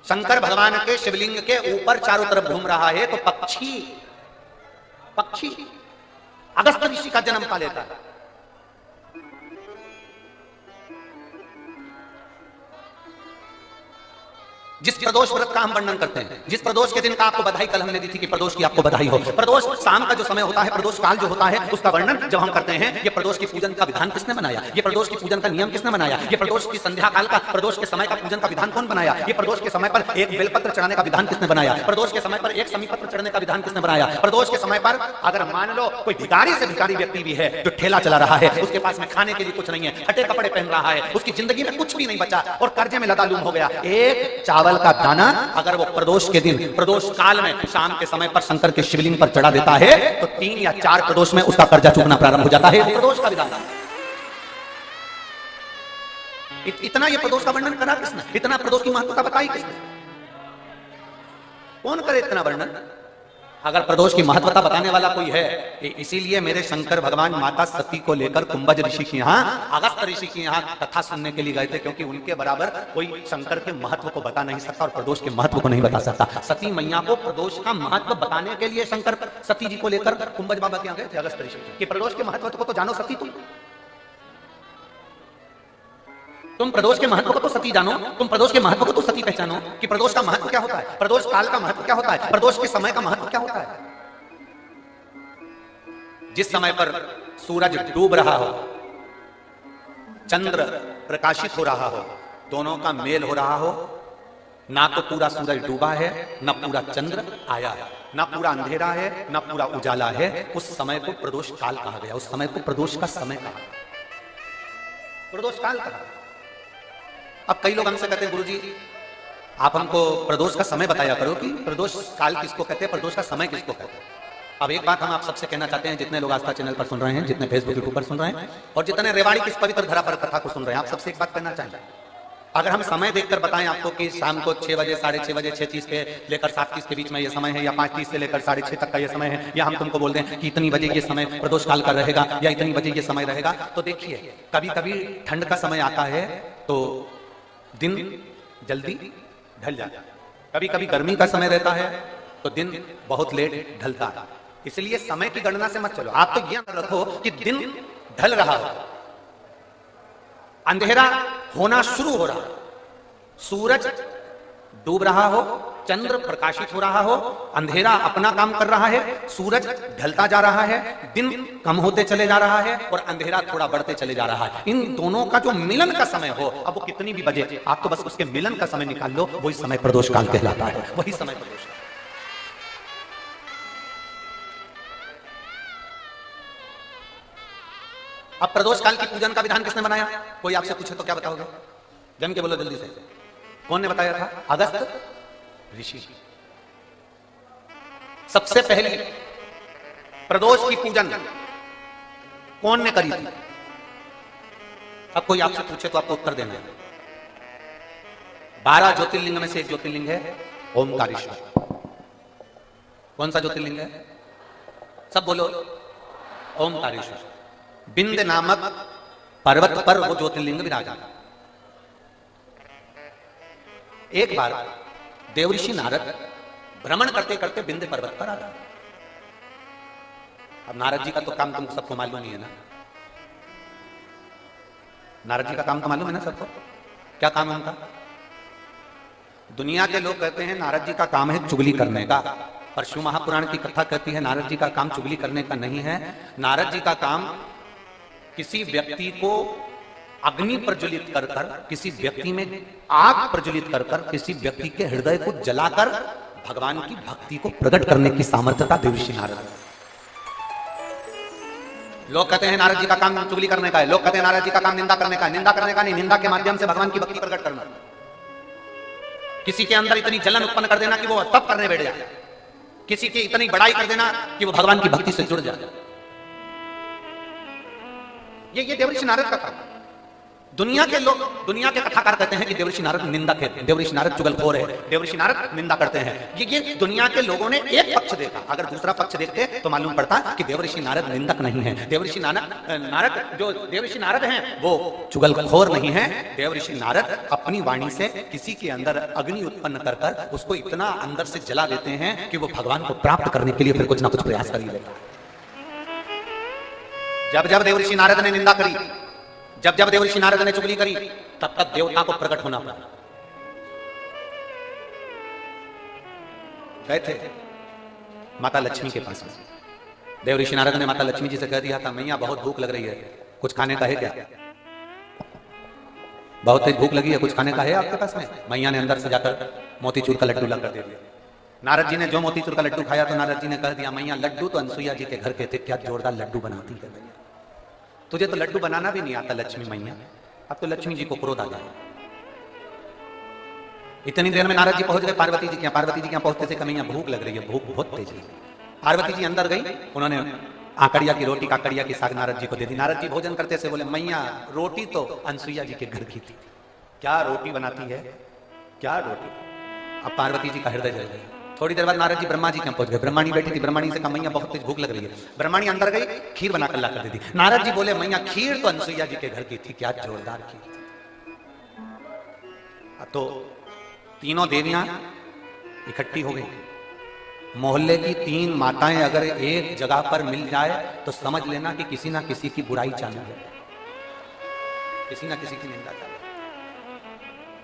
शंकर भगवान के शिवलिंग के ऊपर चारों तरफ घूम रहा है, तो पक्षी पक्षी अगस्त ऋषि का जन्म पा लेता है। जिस प्रदोष व्रत का हम वर्णन करते हैं, जिस प्रदोष के दिन का आपको बधाई कल हमने दी थी कि प्रदोष की आपको बधाई हो, प्रदोष शाम का जो समय होता है, प्रदोष काल जो होता है, उसका वर्णन जब हम करते हैं, ये प्रदोष की पूजन का विधान किसने बनाया, ये प्रदोष की पूजन का नियम किसने बनाया, ये प्रदोष की संध्या काल का, प्रदोष के समय का पूजन का विधान कौन बनाया, ये प्रदोष के समय पर एक बेलपत्र चढ़ाने का विधान किसने बनाया, प्रदोष के समय पर एक समीपत्र चढ़ने का विधान किसने बनाया, प्रदोष के समय पर अगर मान लो कोई भिखारी से भिखारी व्यक्ति भी है जो ठेला चला रहा है, उसके पास में खाने के लिए कुछ नहीं है, फटे कपड़े पहन रहा है, उसकी जिंदगी में कुछ भी नहीं बचा और कर्जे में लदालूम हो गया, एक चावल का दाना अगर वो प्रदोष के दिन, प्रदोष काल में शाम के समय पर शंकर के शिवलिंग पर चढ़ा देता है, तो 3 या 4 प्रदोष में उसका कर्जा चूकना प्रारंभ हो जाता है। प्रदोष का विधान। इतना ये प्रदोष का वर्णन करा किसने, इतना प्रदोष की महत्वता बताई किसने, कौन करे इतना वर्णन? अगर प्रदोष की महत्वता बताने वाला कोई है, इसीलिए मेरे शंकर भगवान माता सती को लेकर कुंभज ऋषि के यहाँ, अगस्त ऋषि के यहाँ कथा सुनने के लिए गए थे, क्योंकि उनके बराबर कोई शंकर के महत्व को बता नहीं सकता और प्रदोष के महत्व को नहीं बता सकता। सती मैया को प्रदोष का महत्व बताने के लिए शंकर सती जी को लेकर कुंभज बाबा के यहाँ गए थे, अगस्त ऋषि कि प्रदोष के महत्व को तो जानो सती, तुम प्रदोष के महत्व को तो सती जानो, तुम प्रदोष के महत्व को तो सती पहचानो कि प्रदोष का महत्व क्या होता है, प्रदोष काल का महत्व क्या होता है, प्रदोष के समय का महत्व क्या होता है। जिस समय पर सूरज डूब रहा हो, चंद्र प्रकाशित हो रहा हो, दोनों का मेल हो रहा हो, ना तो पूरा सूरज डूबा है, ना पूरा चंद्र आया है, ना पूरा अंधेरा है, ना पूरा उजाला है, उस समय को प्रदोष काल कहा गया, उस समय को प्रदोष का समय कहा, प्रदोष काल कहा। अब कई लोग हमसे कहते हैं गुरुजी आप हमको प्रदोष का समय बताया करो कि प्रदोष काल किसको कहते हैं, प्रदोष का समय किसको कहते हैं। अब एक बात हम आप सबसे कहना चाहते हैं, जितने लोग आस्था चैनल पर सुन रहे हैं, जितने फेसबुक यूट्यूब पर सुन रहे हैं और जितने रेवाड़ी की इस पवित्र धरा पर कथा को सुन रहे हैं, आप सबसे एक बात कहना चाहिए, अगर हम समय देखकर बताएं आपको कि शाम को 6 बजे, 6:30 बजे, 6:30 पे लेकर 7:30 के बीच में ये समय है, या 5:30 से लेकर 6:30 तक का ये समय है, या हम तुमको बोल दें कि इतनी बजे ये समय प्रदोष काल का रहेगा या इतनी बजे ये समय रहेगा, तो देखिए कभी कभी ठंड का समय आता है तो दिन जल्दी ढल जाता है, कभी कभी गर्मी का समय रहता है तो दिन बहुत लेट ढलता है। इसलिए समय की गणना से मत चलो, आप तो ये रखो कि दिन ढल रहा हो, अंधेरा होना शुरू हो रहा हो, सूरज डूब रहा हो, चंद्र प्रकाशित हो रहा हो, अंधेरा अपना काम कर रहा है, सूरज ढलता जा रहा है, दिन कम होते चले जा रहा है और अंधेरा थोड़ा बढ़ते चले जा रहा है, इन दोनों का जो मिलन का समय हो, अब वो कितनी भी बजे, आप तो बस उसके मिलन का समय निकाल लो, वही समय प्रदोष काल कहलाता है, वही समय प्रदोष। अब प्रदोष काल की पूजन का विधान किसने बनाया, कोई आपसे पूछे तो क्या बताओगे, जम के बोलो जल्दी से, कौन ने बताया था, अगस्त ऋषि। सबसे पहले प्रदोष की पूजन कौन ने करी थी, अब कोई आपसे पूछे तो आपको उत्तर देना है। 12 ज्योतिर्लिंग में से एक ज्योतिर्लिंग है ओमकारेश्वर। कौन सा ज्योतिर्लिंग है, सब बोलो, ओमकारेश्वर। बिंद नामक पर्वत पर वो ज्योतिर्लिंग विराजा। एक बार देवऋषि नारद भ्रमण करते करते बिंद पर्वत पर आ गए। अब नारद जी का तो काम तुम सबको मालूम ही है ना, नारद जी का काम तो मालूम है ना सबको, क्या काम है उनका। दुनिया के लोग कहते हैं नारद जी का काम है चुगली करने का, पर शिव महापुराण की कथा कहती है नारद जी का काम चुगली करने का नहीं है। नारद जी का काम किसी व्यक्ति को अग्नि प्रज्वलित कर कर, किसी व्यक्ति में आग प्रज्वलित कर कर, किसी व्यक्ति के हृदय को जलाकर भगवान की भक्ति को प्रकट करने की सामर्थ्यता देवऋषि नारद। लोग कहते हैं नारद जी का काम चुगली करने का है, लोग कहते हैं नारद जी का काम निंदा करने का है, निंदा करने का नहीं, निंदा के माध्यम से भगवान की भक्ति प्रकट करना, किसी के अंदर इतनी जलन उत्पन्न कर देना कि वो तप करने बैठ जाए, किसी की इतनी बड़ाई कर देना कि वो भगवान की भक्ति से जुड़ जाए। ये देवऋषि नारद का काम। दुनिया के लोग, दुनिया के कथाकार कहते हैं कि देवर्षि नारद निंदक है, देवर्षि नारद चुगलखोर है, देवर्षि नारद निंदा करते हैं। ये दुनिया के लोगों ने एक पक्ष देखा, अगर दूसरा पक्ष देखते तो मालूम पड़ता कि देवर्षि नारद निंदक नहीं है, देवर्षि नारद जो देवर्षि नारद हैं वो चुगलखोर नहीं है। देवर्षि नारद अपनी वाणी से किसी के अंदर अग्नि उत्पन्न कर कर उसको इतना अंदर से जला देते हैं कि वो भगवान को प्राप्त करने के लिए फिर कुछ ना कुछ प्रयास कर ही लेता है। जब जब देवर्षि नारद ने निंदा करी, जब जब देवर्षि नारद ने चुगली करी, तब तक देवता को प्रकट होना पड़ा। गए थे माता लक्ष्मी के पास में, देवर्षि नारद ने माता लक्ष्मी जी से कह दिया था, मैया बहुत भूख लग रही है, कुछ खाने का है क्या? बहुत तेज भूख लगी है, कुछ खाने का है आपके पास में? मैया ने अंदर से जाकर मोतीचूर का लड्डू लाकर दे दिया। नारद जी ने जो मोतीचूर का लड्डू खाया तो नारद जी ने कह दिया, मैया लड्डू तो अनसुईया जी के घर के थे, क्या जोरदार लड्डू बनाती है मैया, तुझे तो लड्डू बनाना भी नहीं आता लक्ष्मी मैया। अब तो लक्ष्मी जी को क्रोध आ गया। इतनी देर में नारद जी पहुंच गए पार्वती जी के यहाँ। पार्वती जी के यहाँ पहुंचते से मैया भूख लग रही है, भूख बहुत तेज है। पार्वती जी अंदर गई, उन्होंने आकड़िया की रोटी, काकड़िया की साग नारद जी को दे दी। नारद जी भोजन करते से बोले, मैया रोटी तो अनसुईया जी के घर की थी, क्या रोटी बनाती है, क्या रोटी। अब पार्वती जी का हृदय जल गया। थोड़ी देर बाद नारद जी ब्रह्मा जी के पहुंच गए। ब्रह्माणी बैठी थी, ब्रह्माणी से कहा, मैया बहुत तेज भूख लग रही है। ब्रह्माणी अंदर गई, खीर बनाकर लाकर दे दी। नारद जी बोले, मैया खीर तो अनसुईया जी के घर की थी, क्या जोरदार खीर थी। तो तीनों देवियां इकट्ठी हो गई। मोहल्ले की 3 माताएं अगर एक जगह पर मिल जाए तो समझ लेना कि किसी ना किसी की बुराई चालू है, किसी ना किसी की निंदा चालू है।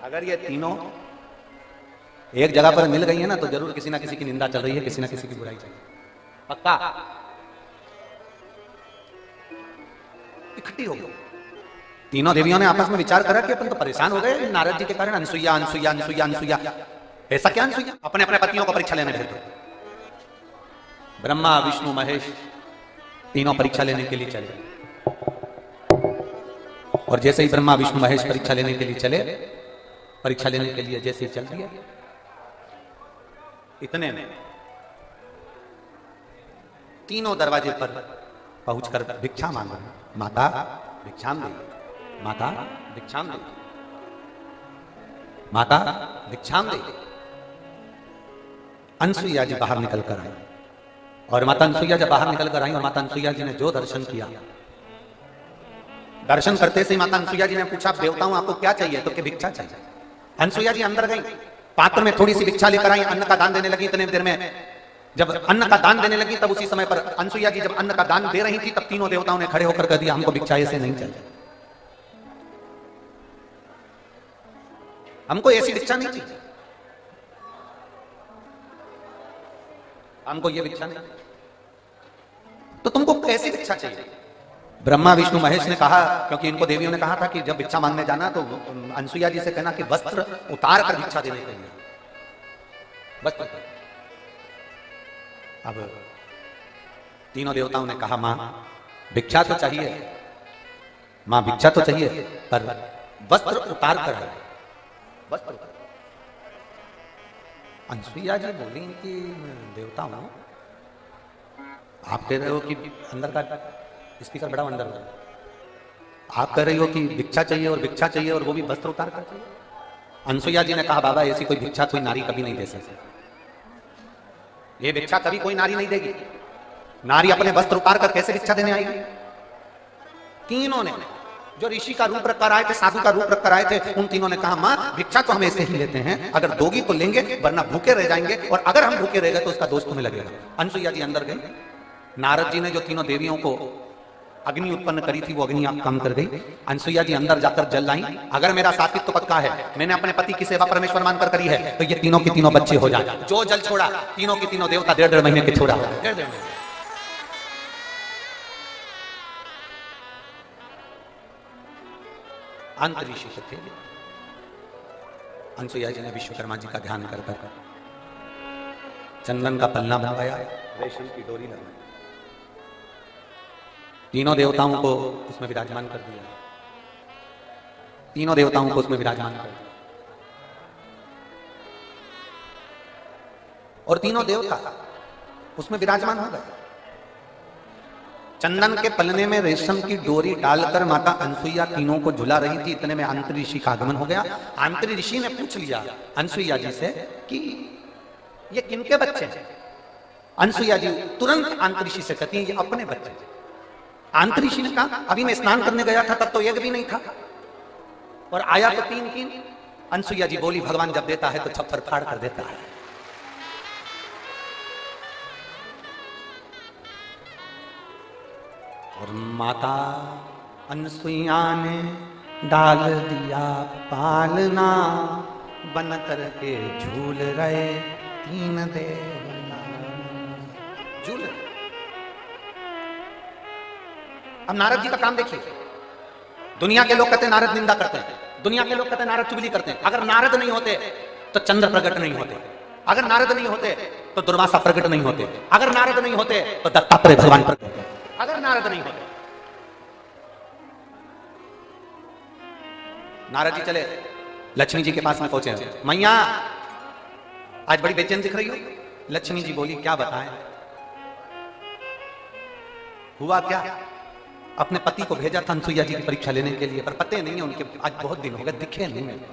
अगर ये तीनों एक जगह पर मिल गई है ना तो जरूर किसी ना किसी की निंदा चल रही है, किसी ना किसी की बुराई चल रही है, पक्का। इकट्ठी हो गई तीनों देवियों ने आपस में विचार करा कि अपन तो परेशान हो गए नारद जी के कारण। अनसुईया अनसुईया अनसुईया अनसुईया, ऐसा क्या अनसुईया? अपने अपने पतियों को परीक्षा लेने भेज दो। ब्रह्मा विष्णु महेश तीनों परीक्षा लेने के लिए चले। और जैसे ही ब्रह्मा विष्णु महेश परीक्षा लेने के लिए चले, परीक्षा लेने के लिए जैसे ही चल दिया, इतने में तीनों दरवाजे पर पहुंचकर भिक्षा मांगा, माता भिक्षाम दे, माता भिक्षाम दे, माता भिक्षाम दे। अनसुईया जी बाहर निकल कर आई और माता अनसुईया जब बाहर निकल कर आई और माता अनसुईया जी ने जो दर्शन किया, दर्शन करते से माता अनसुईया जी ने पूछा, देवताओं आपको क्या चाहिए? तो कि भिक्षा चाहिए। अनसुईया जी अंदर गई, पात्र में थोड़ी सी भिक्षा लेकर आई, अन्न का दान देने लगी। इतने देर में जब अन्न का दान देने लगी तब उसी समय पर अनसुईया जी जब अन्न का दान दे रही थी तब तीनों देवताओं ने खड़े होकर कह दिया, हमको भिक्षा ऐसे नहीं चाहिए, हमको ऐसी भिक्षा नहीं चाहिए, हमको ये भिक्षा नहीं। तो तुमको कैसी भिक्षा चाहिए? ब्रह्मा विष्णु महेश ने कहा, क्योंकि इनको देवियों ने कहा था कि जब भिक्षा मांगने जाना तो अनसुईया जी से कहना कि वस्त्र उतार कर भिक्षा देने के लिए, वस्त्र। अब तीनों देवताओं ने कहा, मां भिक्षा तो चाहिए, मां भिक्षा तो चाहिए, पर वस्त्र उतार कर आए, वस्त्र। अनसुईया जी बोली कि देवताओं आप कह रहे हो कि अंदर का स्पीकर बड़ा अंदर है, आप कह रही हो कि भिक्षा चाहिए और भिक्षा चाहिए और वो भी वस्त्र उतार कर चाहिए। अनसुईया जी ने कहा, बाबा ऐसी कोई भिक्षा कोई नारी कभी नहीं दे सकती, ये भिक्षा कभी कोई नारी नहीं देगी। नारी अपने वस्त्र उतार कर कैसे भिक्षा देने आएगी? तीनों ने, जो ऋषि का रूप रखकर आए थे, साधु का रूप रखकर आए थे, उन तीनों ने कहा, मां भिक्षा तो हम ऐसे ही लेते हैं, अगर दोगी तो लेंगे वरना भूखे रह जाएंगे, और अगर हम भूखे रह गए तो उसका दोष तुम्हें लगेगा। अनसुईया जी अंदर गई। नारद जी ने जो तीनों देवियों को अग्नि उत्पन्न करी थी वो अग्नि आप कम कर गई। अनसुईया जी अंदर जाकर जल लाई। अगर मेरा सात्विक तो पक्का है, मैंने अपने पति की सेवा परमेश्वर मानकर करी है, तो ये तीनों की तीनों बच्चे हो जाए। जो जल छोड़ा तीनों की तीनों देवता 1.5 महीने के छोड़ा। अंत ऋषि थे। अनसुईया जी ने विश्वकर्मा जी का ध्यान कर कर चंदन का पन्ना बनवाया, रेशम की डोरी लगाई, तीनों देवताओं को उसमें विराजमान कर दिया, तीनों देवताओं को उसमें विराजमान कर दिया, और तीनों देवता उसमें विराजमान हो गए। चंदन के पलने में रेशम की डोरी डालकर माता अनसुईया तीनों को झुला रही थी। इतने में आंतरी ऋषि का आगमन हो गया। आंतरी ऋषि ने पूछ लिया अनसुईया जी से कि ये किनके बच्चे हैं? अनसुईया जी तुरंत आंतरी ऋषि से कहती हैं ये अपने बच्चे। आंतरी ऋषि ने कहा अभी मैं स्नान करने गया था तब तो एक भी नहीं था और आया तो तीन। अनसुईया जी बोली भगवान जब देता है तो छप्पर फाड़ कर देता है। और माता अनसुईया ने डाल दिया पालना, बन करके झूल रहे तीन देवना। झूल रहे। अब नारद जी का काम देखिए। दुनिया के लोग कहते हैं नारद निंदा करते हैं, दुनिया के लोग कहते हैं नारद चुगली करते हैं। अगर नारद नहीं होते तो चंद्र प्रकट नहीं होते, अगर नारद नहीं होते तो दुर्वासा प्रकट नहीं होते, अगर नारद नहीं होते तो दत्तात्रेय भगवान प्रकट होते, अगर नारद नहीं होते। नारद जी चले लक्ष्मी जी के पास में पहुंचे। मैया आज बड़ी बेचैन दिख रही हो। लक्ष्मी जी बोली क्या बताएं, हुआ क्या? अपने पति को भेजा था अनसुईया जी की परीक्षा लेने के लिए, पर पते नहीं है उनके, आज बहुत दिन हो गए दिखे नहीं मेरे।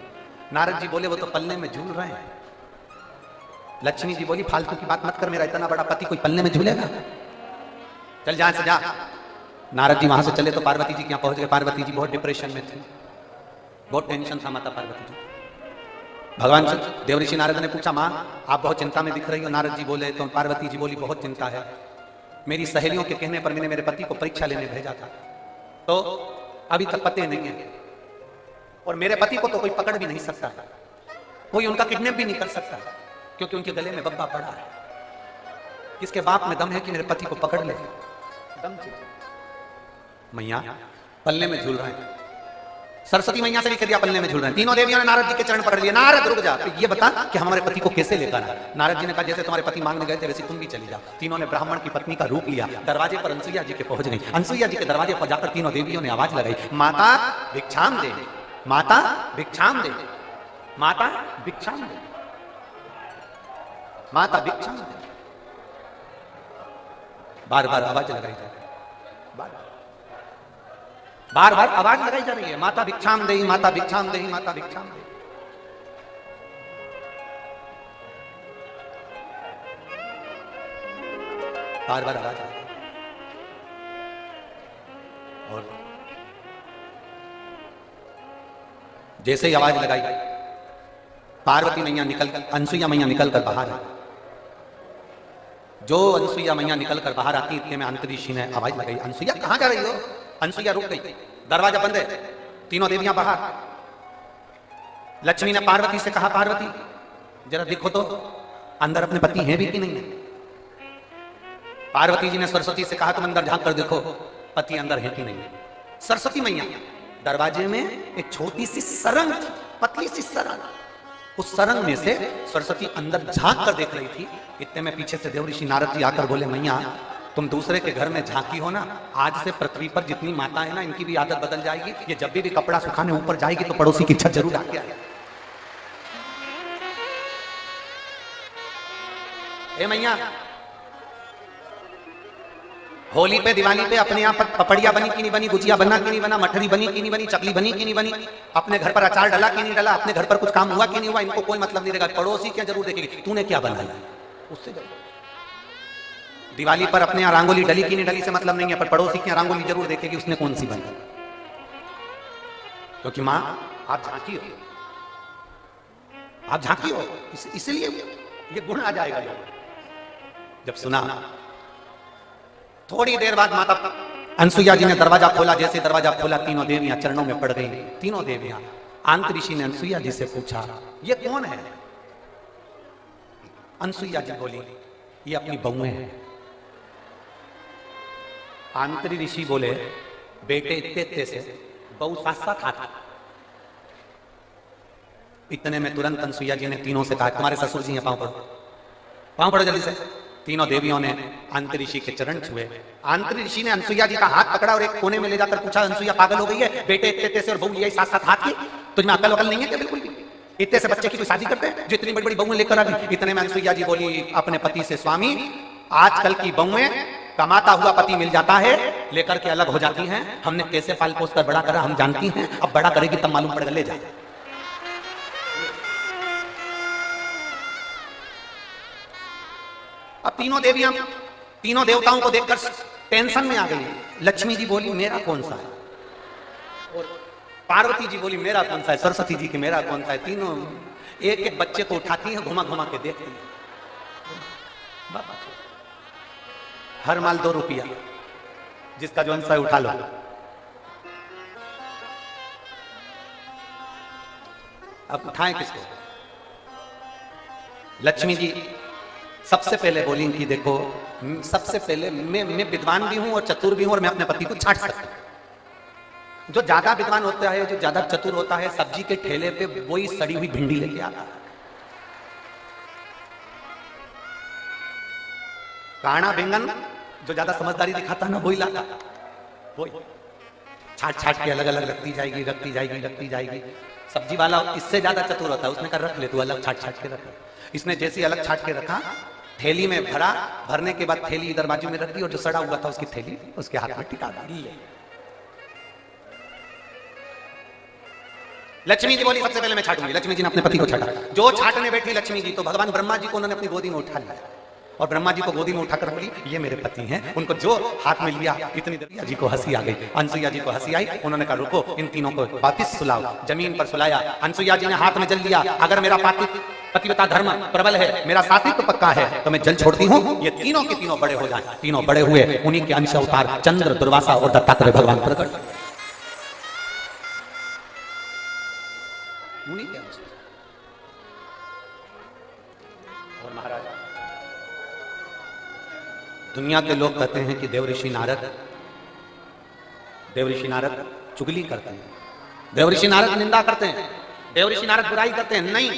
नारद जी बोले वो तो पलने में झूल रहे हैं। लक्ष्मी जी बोली फालतू की बात मत कर, मेरा इतना बड़ा पति कोई पलने में झूलेगा? चल जा से जा। नारद जी वहां से चले तो पार्वती जी के यहाँ पहुंच गए। पार्वती जी बहुत डिप्रेशन में थी, बहुत टेंशन था माता पार्वती जी। भगवान से देवऋषि नारद ने पूछा मां आप बहुत चिंता में दिख रही हो। नारद जी बोले तो पार्वती जी बोली बहुत चिंता है, मेरी सहेलियों के कहने पर मैंने मेरे पति को परीक्षा लेने भेजा था तो अभी तक पते नहीं है, और मेरे पति को तो कोई पकड़ भी नहीं सकता, कोई उनका किडनैप भी नहीं कर सकता क्योंकि उनके गले में बब्बा पड़ा है। किसके बाप में दम है कि मेरे पति को पकड़ ले? दम से मैया पल्ले में झूल रहे हैं। सरस्वती मैया से भी कह दिया पल्ले में झूल रहे हैं। तीनों देवियों ने नारद जी के चरण पकड़ लिए। नारद रुक जा, तो ये बता कि हमारे पति को कैसे लेकर आए? नारद जी ने कहा जैसे तुम्हारे पति मांगने गए थे वैसे तुम भी चली जाओ। तीनों ने ब्राह्मण की पत्नी का रूप लिया। दरवाजे पर अनसुईया जी के पहुंच गई। अनसुईया जी के दरवाजे पर जाकर तीनों देवियों ने आवाज लगाई माता भिक्षाम दे, माता भिक्षाम दे, माता भिक्षाम दे, माता भिक्षाम दे। बार बार आवाज लगाई जा रही है, बार बार आवाज लगाई जा रही है माता भिक्षाम देही, माता भिक्षाम देही, माता भिक्षाम देही। बार बार आवाज लगाई। और जैसे ही आवाज लगाई पार्वती मैया निकल, अनसुईया मैया निकल कर बाहर आई। जो अनसुईया मैया निकल कर बाहर आती इतने में आंतरी ऋषि ने आवाज लगाई अनसुईया कहां जा रही हो? अनसुईया रुक गई। दरवाजा बंद है, तीनों देवियां बाहर। लक्ष्मी ने पार्वती से कहा पार्वती जरा देखो तो अंदर अपने पति हैं भी कि नहीं है? पार्वती जी ने सरस्वती से कहा तुम अंदर झांक कर देखो पति अंदर है कि नहीं है। सरस्वती मैया दरवाजे में एक छोटी सी सरंग थी, पतली सी सरंग, उस सरंग में से सरस्वती अंदर झांक कर देख रही थी। इतने में पीछे से देवऋषि नारद जी आकर बोले मैया तुम दूसरे के घर में झांकी हो ना, आज से पृथ्वी पर जितनी माता है ना इनकी भी आदत बदल जाएगी। ये जब भी कपड़ा सुखाने ऊपर जाएगी तो पड़ोसी की छत जरूर आके आए। ए मैया होली पे दिवाली पे अपने यहाँ पर पपड़िया बनी कि नहीं बनी, गुजिया बना कि नहीं बना, मठरी बनी कि नहीं बनी, चकली बनी कि नहीं बनी, अपने घर पर अचार डला कि नहीं डला, अपने घर पर कुछ काम हुआ कि नहीं हुआ, इनको कोई मतलब नहीं रहेगा। पड़ोसी क्या जरूर देखेगी तूने क्या बनाया, उससे दिवाली पर अपने यहाँ रंगोली डली कि नहीं डली से मतलब नहीं है, पर पड़ोसी की रंगोली जरूर देखेगी उसने कौन सी बनी। क्योंकि मां आप झांकी हो, आप झांकी हो, इसलिए ये गुण आ जाएगा। जब सुना थोड़ी देर बाद माता अनसुईया जी ने दरवाजा खोला। जैसे दरवाजा खोला तीनों देवियां चरणों में पड़ गई। तीनों देवियां। आंतरी ऋषि ने अनसुईया जी से पूछा ये कौन है? अनसुईया जी बोली ये अपनी बहुएं हैं। आंतरी ऋषि बोले बेटे इतने से बहु साथ साथ आते। इतने में तुरंत अनसुईया जी ने तीनों से कहा तुम्हारे ससुर जी हैं, पांव पड़ो, पांव पड़ो जल्दी से। तीनों देवियों ने आंतरी ऋषि के चरण छुए। आंतरी ऋषि ने अनसुईया जी का हाथ पकड़ा और एक कोने में ले जाकर पूछा अनसुईया पागल हो गई है? बेटे इतने से और बहू यही साथ साथ हाथ की, तुझमें अकल वकल नहीं है क्या? बिल्कुल भी। इतने से बच्चे की कोई शादी करते हैं जो इतनी बड़ी बड़ी बहुएं लेकर आ गई। इतने में अनसुईया जी बोली अपने पति से स्वामी आजकल की बहुएं कमाता हुआ पति मिल जाता है, लेकर के अलग हो जाती हैं। हमने कैसे पाल पोस कर बड़ा करा हम जानती हैं, अब बड़ा करेगी तब मालूम पड़ेगा, ले जा। अब तीनों देवियां तीनों देवताओं को देखकर टेंशन में आ गई। लक्ष्मी जी बोली मेरा कौन सा है, और पार्वती जी बोली मेरा कौन सा है, सरस्वती जी की मेरा कौन सा है। तीनों एक एक बच्चे को उठाती हैं, घुमा घुमा के देखती हैं। हर माल 2 रुपया, जिसका जो अंश है उठा लो। अब उठाएं किसको? लक्ष्मी जी सबसे पहले बोली कि देखो, सबसे पहले मैं विद्वान भी हूं और चतुर भी हूं, और मैं अपने पति को छांट सकती हूं। जो ज्यादा विद्वान होता है, जो ज्यादा चतुर होता है, सब्जी के ठेले पे वही सड़ी हुई भिंडी लेके आता है। काना बैंगन जो ज्यादा समझदारी दिखाता है ना, वही लाता, वही छाट छाट के अलग अलग रखती जाएगी, रखती जाएगी, रखती जाएगी। सब्जी वाला इससे ज्यादा चतुर होता है, उसने कहा रख ले तू, अलग छाट छाट के रख। इसने जैसे अलग छाट के रखा, थैली में भरा, भरने के बाद थैली इधर बाजू में रख दी, और जो सड़ा हुआ था उसकी थैली उसके हाथ में टिका दी। लक्ष्मी जी बोली सबसे पहले मैं छाटूंगी। लक्ष्मी जी ने अपने पति को छाटा। जो छाटने बैठी लक्ष्मी जी, तो भगवान ब्रह्मा जी को उन्होंने अपनी गोदी में उठा लिया, और ब्रह्मा जी को गोदी में उठाकर बोली ये मेरे पति हैं। उनको जो हाथ में लिया, इतनी देर जी को हंसी आ गई, अनसुईया जी को हंसी आई। उन्होंने कहा रुको, इन तीनों को वापिस सुलाओ। जमीन पर सुलाया। अनसुईया जी ने हाथ में जल लिया। अगर मेरा पतिव्रता धर्म प्रबल है, मेरा सात्विक तो पक्का है, तो मैं जल छोड़ती हूँ, ये तीनों के तीनों बड़े हो जाए। तीनों बड़े हुए, उन्हीं के अंश अवतार चंद्र, दुर्वासा और दत्तात्रेय भगवान प्रकट। उन्हीं के अंश। और महाराज, दुनिया के लोग कहते हैं कि देवऋषि नारद चुगली करते हैं, देवऋषि नारद निंदा करते हैं, देवऋषि नारद बुराई करते हैं। नहीं,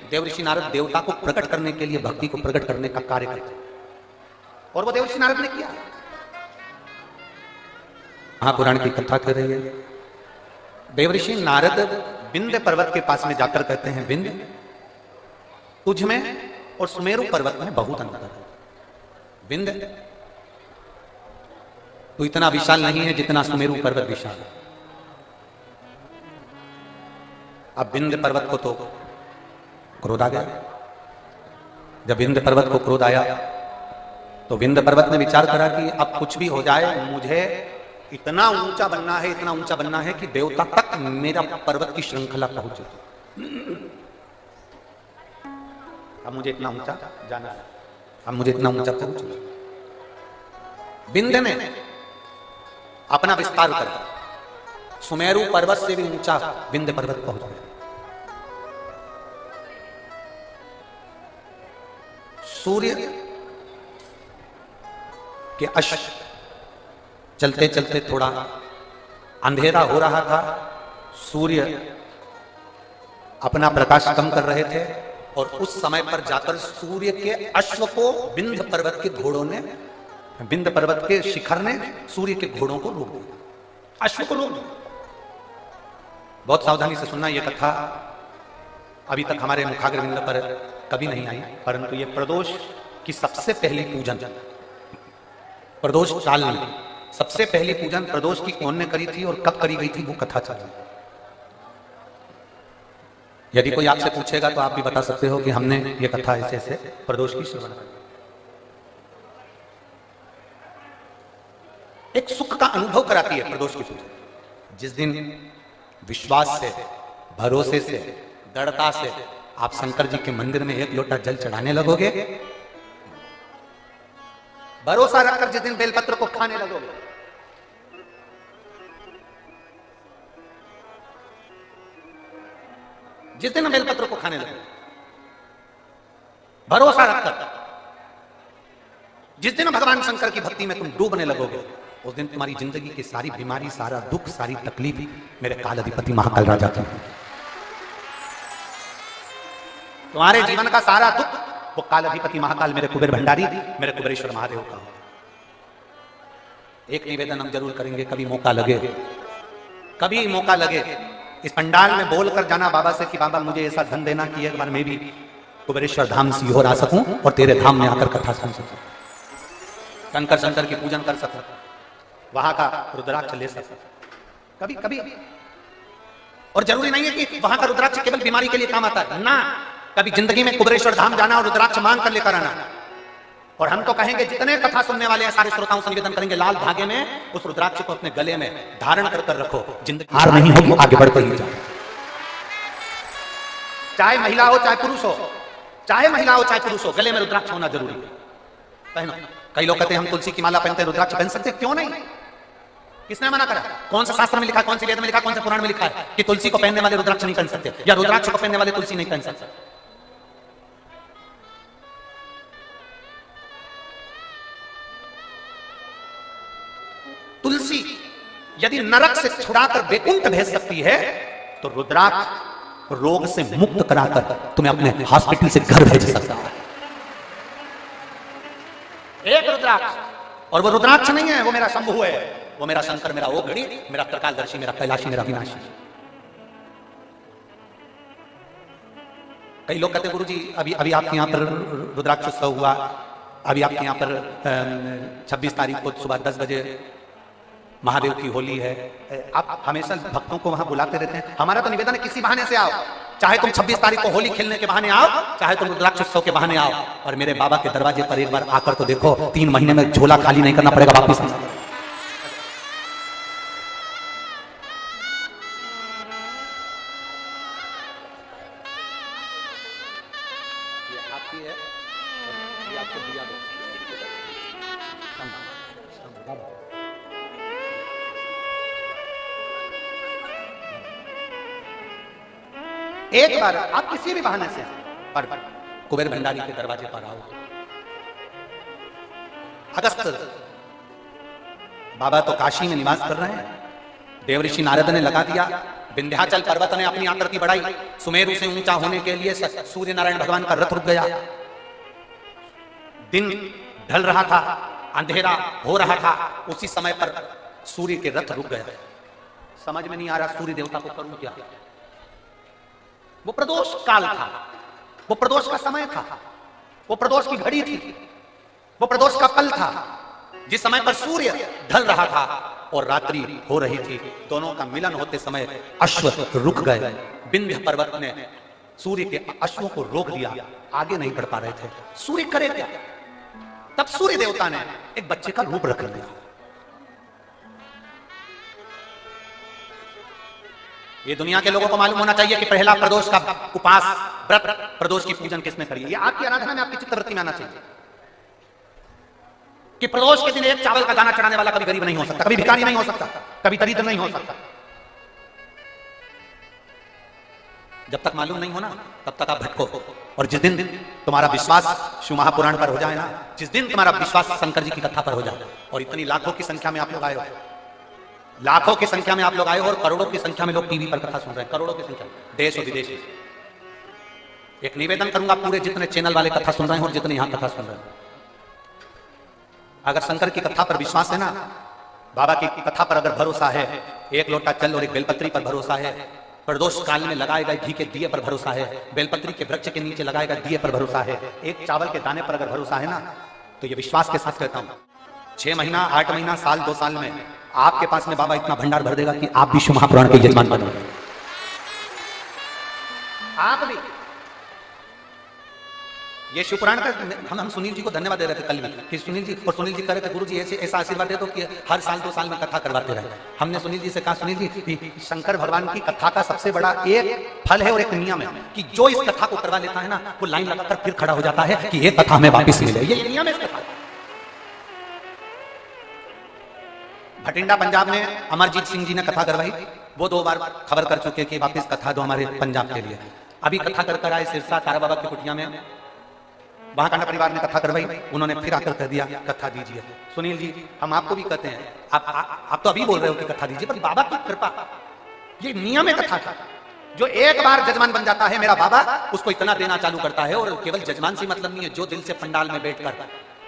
देवऋषि नारद देवता को प्रकट करने के लिए, भक्ति को प्रकट करने का कार्य करते हैं, और वो देवऋषि नारद ने किया। महापुराण की कथा कर रही है। देवऋषि नारद विंध्य पर्वत के पास में जाकर कहते हैं, विंध्य तुझ में और सुमेरु पर्वत में बहुत अंतर है। विंध्य तो इतना विशाल नहीं है जितना सुमेरु पर्वत विशाल है। अब विंध्य पर्वत को तो क्रोध आ गया। जब विंध्य पर्वत को क्रोध आया, तो विंध्य पर्वत ने विचार करा कि अब कुछ भी हो जाए, मुझे इतना ऊंचा बनना है, इतना ऊंचा बनना है कि देवता तक मेरा पर्वत की श्रृंखला पहुंचे। अब मुझे इतना ऊंचा जाना है, अब मुझे इतना ऊंचा पहुंचना। विंध्य ने अपना विस्तार करा, सुमेरु पर्वत से भी ऊंचा विंध्य पर्वत पहुंच गया। सूर्य के अश्व चलते चलते थोड़ा अंधेरा हो रहा था। सूर्य अपना प्रकाश कम कर रहे थे, और उस समय पर जाकर सूर्य के अश्व को विंध्य पर्वत के घोड़ों ने, विंध्य पर्वत के शिखर ने सूर्य के घोड़ों को रोक दिया, अश्व को रोक दिया। बहुत सावधानी से सुनना, यह कथा अभी तक हमारे मुखाग्रविंद पर कभी नहीं आई, परंतु ये प्रदोष की सबसे पहली पूजन, प्रदोष काल में सबसे पहली पूजन प्रदोष की कौन ने करी थी और कब करी गई थी, वो कथा चल रही। यदि कोई आपसे पूछेगा तो आप भी बता सकते हो कि हमने ये कथा ऐसे ऐसे प्रदोष की श्रवण करी। एक सुख का अनुभव कराती है प्रदोष की पूजा। जिस दिन विश्वास से, भरोसे से, दृढ़ता से आप शंकर जी के मंदिर में एक लोटा जल चढ़ाने लगोगे, भरोसा रखकर जिस दिन बेलपत्र को खाने लगोगे, जिस दिन बेलपत्र को खाने लगोगे, भरोसा रखकर जिस दिन भगवान शंकर की भक्ति में तुम डूबने लगोगे, उस दिन तुम्हारी जिंदगी की सारी बीमारी, सारा दुख, सारी तकलीफ मेरे काल अधिपति महाकाल राजा की, तुम्हारे जीवन का सारा दुख वो काल अधिपति महाकाल मेरे कुबेर भंडारी, मेरे कुबेरेश्वर महादेव का हो। एक निवेदन हम जरूर करेंगे, कभी मौका लगे, कभी मौका लगे, इस पंडाल में बोलकर जाना बाबा से कि बाबा मुझे ऐसा धन देना कि एक बार मैं भी कुबेरेश्वर धाम सीहोर आ सकूं और तेरे धाम में आकर कथा सुन सकूं। शंकर शंकर की पूजन कर सको, वहां का रुद्राक्ष ले सको कभी कभी। और जरूरी नहीं है कि वहां का रुद्राक्ष केवल बीमारी के लिए काम आता है ना, कभी जिंदगी में कुबेरेश्वर धाम जाना और रुद्राक्ष मांग कर लेकर आना। और हम तो कहेंगे जितने कथा सुनने वाले हैं सारे श्रोताओं से निवेदन करेंगे, लाल धागे में उस रुद्राक्ष को अपने गले में धारण कर कर रखो, जिंदगी हार नहीं होगी, आगे बढ़ते ही जाओ। चाहे महिला हो चाहे पुरुष हो, चाहे महिला हो चाहे पुरुष हो, गले में रुद्राक्ष होना जरूरी है, पहनो। कई लोग कहते हैं हम तुलसी की माला पहनते हैं, रुद्राक्ष पहन सकते हैं, क्यों नहीं? किसने मना करा? कौन सा शास्त्र में लिखा, कौन सी वेद में लिखा, कौन से पुराण में लिखा है कि तुलसी को पहनने वाले रुद्राक्ष नहीं पहन सकते, या रुद्राक्ष को पहनने वाले तुलसी नहीं पहन सकते? तुलसी यदि नरक से छुड़ाकर वैकुंठ भेज सकती है, तो रुद्राक्ष रोग से मुक्त कराकर तुम्हें अपने हॉस्पिटल से घर भेज सकता है। एक रुद्राक्ष, और वो रुद्राक्ष नहीं है, वो मेरा शंभु है, वो मेरा शंकर, मेरा ओघड़ी, मेरा त्रिकालदर्शी, मेरा कैलाशी, मेरा विनाशी। कई लोग कहते गुरुजी अभी आपके यहाँ पर रुद्राक्ष उत्सव हुआ, अभी आपके यहाँ पर 26 तारीख को सुबह 10 बजे महादेव की होली है, आप हमेशा भक्तों को वहां बुलाते रहते हैं। हमारा तो निवेदन है किसी बहाने से आओ, चाहे तुम 26 तारीख को होली खेलने के बहाने आओ, चाहे तुम रुद्राक्ष उत्सव के बहाने आओ, और मेरे बाबा के दरवाजे पर एक बार आकर तो देखो, 3 महीने में झोला खाली नहीं करना पड़ेगा वापिस। एक बार आप किसी भी बहाने से पर कुबेर भंडारी के दरवाजे पर आओ। अगस्त बाबा तो काशी में निवास कर रहे हैं, देवऋषि नारद ने लगा दिया, विंध्याचल पर्वत ने अपनी आकृति बढ़ाई, सुमेरु से ऊंचा होने के लिए सूर्य नारायण भगवान का रथ रुक गया, दिन ढल रहा था, अंधेरा हो रहा था, उसी समय पर सूर्य के रथ रुक गया। समझ में नहीं आ रहा सूर्य देवता को करूं क्या? वो प्रदोष काल था, वो प्रदोष का समय था, वो प्रदोष की घड़ी थी, वो प्रदोष का पल था, जिस समय पर सूर्य ढल रहा था और रात्रि हो रही थी। दोनों का मिलन होते समय अश्व रुक गए। विंध्य पर्वत ने सूर्य के अश्वों को रोक दिया, आगे नहीं बढ़ पा रहे थे। सूर्य करे क्या? तब सूर्य देवता ने एक बच्चे का रूप रख लिया। ये दुनिया के लोगों को मालूम होना चाहिए कि पहला प्रदोष का उपास व्रत, प्रदोष की पूजन किसने करी है। ये आपकी आराधना में, आपकी चित्तवृत्ति में आना चाहिए कि प्रदोष के दिन एक चावल का दाना चढ़ाने वाला कभी गरीब नहीं हो सकता, कभी भिखारी नहीं हो सकता, कभी दरिद्र नहीं हो सकता। जब तक मालूम नहीं हो ना, तब तक आप भटको। और जिस दिन तुम्हारा विश्वास शिव महापुराण पर हो जाए ना, जिस दिन तुम्हारा विश्वास शंकर जी की कथा पर हो जाए, और इतनी लाखों की संख्या में आप लोग आए हो, लाखों की संख्या में आप लोग आए हो, और करोड़ों की संख्या में लोग टीवी पर कथा सुन रहे हैं, करोड़ों की संख्या, देश और विदेश। एक निवेदन करूंगा पूरे जितने चैनल वाले कथा सुन रहे हैं और जितने यहां कथा सुन रहे हैं, अगर शंकर की कथा पर विश्वास है ना, बाबा की कथा पर अगर भरोसा है, एक लोटा जल और एक बेलपत्री पर भरोसा है, प्रदोष काल में लगाए गए घी के दिए पर भरोसा है, बेलपत्री के वृक्ष के नीचे लगाए गए दिए पर भरोसा है, एक चावल के दाने पर अगर भरोसा है ना, तो ये विश्वास के साथ कहता हूं 6 महीना 8 महीना साल 2 साल में आपके पास में बाबा इतना भंडार भर देगा कि आप भी शिव महापुराण के यजमान बनोगे। आप भी ये शिवपुराण का हम सुनील जी को धन्यवाद दे रहे थे कल भी कि सुनील जी, और सुनील जी कह रहे थे गुरु जी ऐसा आशीर्वाद दे दो कि हर साल 2 साल में कथा करवाते रहे। हमने सुनील जी से कहा, सुनील जी शंकर भगवान की कथा का सबसे बड़ा एक फल है और एक नियम है कि जो इस कथा को करवा लेता है ना, वो लाइन लगाकर फिर खड़ा हो जाता है कि ये कथा हमें वापिस मिले। ये नियम है इस कथा। भटिंडा पंजाब में अमरजीत सिंह जी ने कथा करवाई, वो 2 बार खबर कर चुके कि वापिस कथा दो हमारे पंजाब के लिए। अभी कथा कर आए सिरसा तारा बाबा की कुटिया में, वहां कांडा परिवार ने कथा करवाई, उन्होंने फिर आकर कह दिया कथा दीजिए। सुनील जी हम आपको भी कहते हैं, आप तो अभी बोल रहे हो कि कथा दीजिए, पर बाबा की कृपा, ये नियम है कथा का। जो एक बार जजमान बन जाता है मेरा बाबा, उसको इतना देना चालू करता है। और केवल जजमान से मतलब नहीं है, जो दिल से पंडाल में बैठकर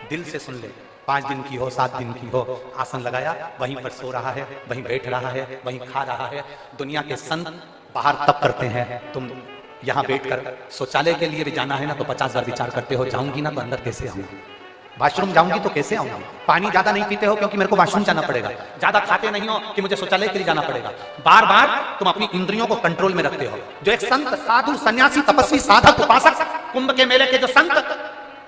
दिल से सुन ले, 5 दिन की हो 7 दिन की हो, आसन लगाया वहीं पर सो रहा है, वहीं बैठ रहा है, वहीं खा रहा है। दुनिया के संत बाहर तप करते हैं, तुम यहाँ बैठकर शौचालय के लिए भी जाना है ना तो 50 बार विचार करते हो, जाऊंगी ना तो अंदर कैसे आऊंगी। वॉशरूम जाऊंगी तो कैसे आऊंगी? पानी ज्यादा नहीं पीते हो क्योंकि मेरे को वॉशरूम जाना पड़ेगा। ज्यादा खाते नहीं हो कि मुझे शौचालय के लिए जाना पड़ेगा। बार बार तुम अपनी इंद्रियों को कंट्रोल में रखते हो। जो एक संत, साधु, सन्यासी, तपस्वी, साधक, उपासक, कुंभ के मेले के जो संत,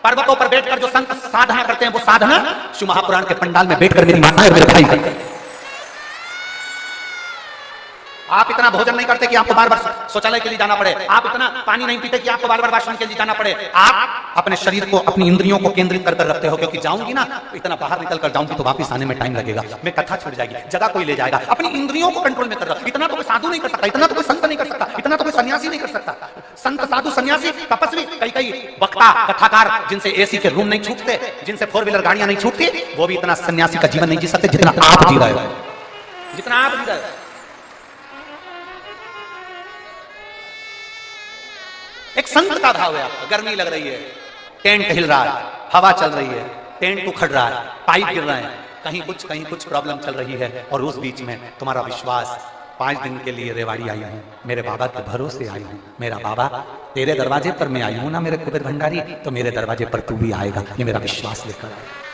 पर्वतों पर बैठकर जो संत साधना करते हैं, वो साधना शिव महापुराण के पंडाल में बैठकर मेरी माता और मेरे भाई करते हैं। आप इतना भोजन नहीं करते कि आपको बार बार शौचालय के लिए जाना पड़े। आप इतना पानी नहीं पीते कि आपको बार बार वॉशरूम के लिए जाना पड़े। आप अपने शरीर को, अपनी इंद्रियों को केंद्रित कर रखते हो, क्योंकि जाऊंगी ना, इतना बाहर निकल कर जाऊंगी तो वापस आने में टाइम लगेगा, मैं कथा छूट जाएगी, जगह कोई ले जाएगा। अपनी इंद्रियों को कंट्रोल में कर रहा। इतना तो कोई साधु नहीं कर सकता, इतना तो कोई संत नहीं कर सकता, इतना तो कोई सन्यासी नहीं कर सकता। संत, साधु, सन्यासी, तपस्वी, कई वक्ता, कथाकार, जिनसे एसी के रूम नहीं छूटते, जिनसे 4 व्हीलर गाड़ियां नहीं छूटती, वो भी इतना सन्यासी का जीवन नहीं जी सकते जितना आप जी रहे हो, जितना आप जी रहे हो। एक संत का भाव है आपका। गर्मी लग रही है, टेंट हिल रहा है, हवा चल रही है, टेंट उखड़ रहा है, पाइप गिर रहे हैं, कहीं कुछ प्रॉब्लम चल रही है, और उस बीच में तुम्हारा विश्वास, 5 दिन के लिए रेवाड़ी आई हूं, मेरे बाबा के भरोसे आई हूं, मेरा बाबा तेरे दरवाजे पर मैं आई हूं ना मेरे कुबेर भंडारी, तो मेरे दरवाजे पर तू भी आएगा, ये मेरा विश्वास लेकर आए।